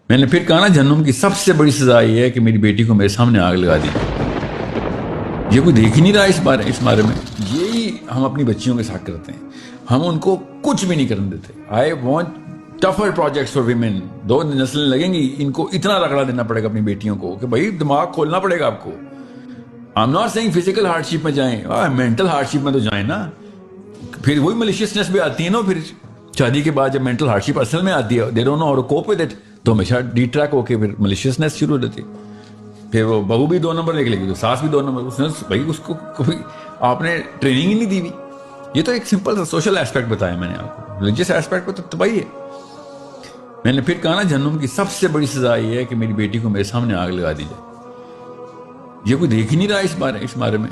میں نے پھر کہا نا جہنم کی سب سے بڑی سزا یہ ہے کہ میری بیٹی کو میرے سامنے آگ لگا دی. یہ کوئی دیکھ ہی نہیں رہا اس بارے میں. یہی ہم اپنی بچیوں کے ساتھ کرتے ہیں. ہم ان کو کچھ بھی نہیں کرنے دیتے. I want tougher projects for women. 2 نسلیں لگیں گی, ان کو اتنا رگڑا دینا پڑے گا اپنی بیٹیوں کو کہ بھائی دماغ کھولنا پڑے گا آپ کو. I'm not saying physical hardship میں جائیں, مینٹل ہارڈ شپ میں تو جائیں نا. پھر وہی ملیشیسنس بھی آتی ہے نا. پھر شادی کے بعد جب مینٹل ہارڈ شپ اصل میں آتی ہے, they don't know how to cope with it, تو ہمیشہ ڈی ٹریک ہو کے پھر ملیشیسنس شروع ہو جاتی ہے. پھر وہ بہو بھی 2 نمبر نکلے گی, تو ساس بھی 2 نمبر. اس نے بھائی اس کو کوئی آپ نے ٹریننگ ہی نہیں دی ہوئی. یہ تو ایک سمپل سا سوشل ایسپیکٹ بتایا میں نے آپ کو. ریلیجیس ایسپیکٹ پہ تو تباہی ہے. میں نے پھر کہا نا جہنم کی سب سے بڑی سزا یہ ہے کہ میری بیٹی کو میرے سامنے آگ لگا دی جائے. یہ کوئی دیکھ ہی نہیں رہا اس بارے میں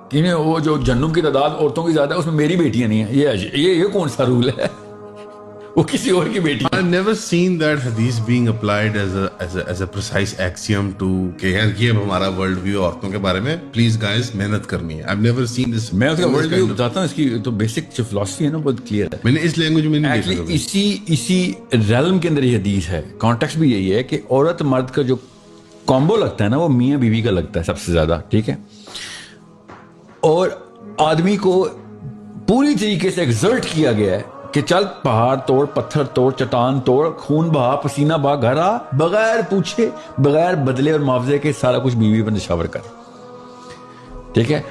کہ وہ جو جہنم کی تعداد عورتوں کی زیادہ ہے, اس میں میری بیٹیاں نہیں ہیں. یہ کون سا رول ہے؟ وہ کسی اور کی بیٹی. I've never seen that hadith being applied as a precise axiom to کہ یہ ہمارا ورلڈ ویو عورتوں کے بارے میں. پلیز گائز محنت کرنی ہے. I've never seen this. میں اس کا ورلڈ ویو بتاتا ہوں. اس کی تو بیسک جو فلاسفی ہے نا بہت کلیئر ہے. میں نے اس لینگویج میں نہیں دیکھا. اسی ریلم کے اندر یہ حدیث ہے. کانٹیکسٹ بھی یہی ہے کہ عورت مرد کا جو کامبو لگتا ہے نا, وہ میاں بیوی کا لگتا ہے سب سے زیادہ. ٹھیک ہے, اور آدمی کو پوری طریقے سے ایگزرٹ کیا گیا ہے کہ چل پہاڑ توڑ, پتھر توڑ, چٹان توڑ, خون بہا, پسینہ بہا, گھر آ, بغیر پوچھے, بغیر بدلے اور معاوضے کے سارا کچھ بیوی پر نشاور کر. ٹھیک ہے,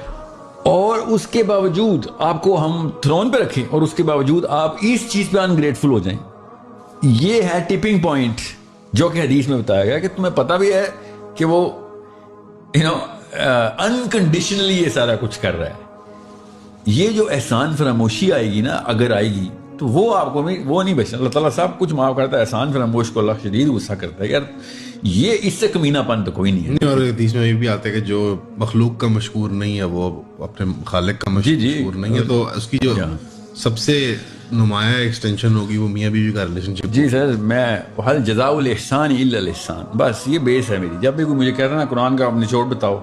اور اس کے باوجود آپ کو ہم تھرون پہ رکھیں اور اس کے باوجود آپ اس چیز پہ انگریٹفل ہو جائیں. یہ ہے ٹپنگ پوائنٹ جو کہ حدیث میں بتایا گیا کہ تمہیں پتہ بھی ہے کہ وہ انکنڈیشنلی یہ سارا کچھ کر رہا ہے. یہ جو احسان فراموشی آئے گی نا, اگر آئے گی, تو وہ آپ کو وہ نہیں بچنا. اللہ تعالیٰ سب کچھ معاف کرتا ہے, احسان فراموش کو اللہ شدید غصہ کرتا ہے. یار یہ اس سے کمینہ پن تو کوئی نہیں ہے. اور حدیث میں یہ بھی آتا ہے کہ جو مخلوق کا مشکور نہیں ہے وہ اپنے خالق کا مشکور نہیں ہے. تو اس کی جو سب سے نمایاں ایکسٹینشن ہوگی وہ میاں بیوی کا ریلیشن شپ. جی سر, میں حل جزاء الاحسان الا الاحسان, بس یہ بیس ہے میری. جب بھی کوئی مجھے کہتا ہے نا قرآن کا آپ نچوڑ بتاؤ,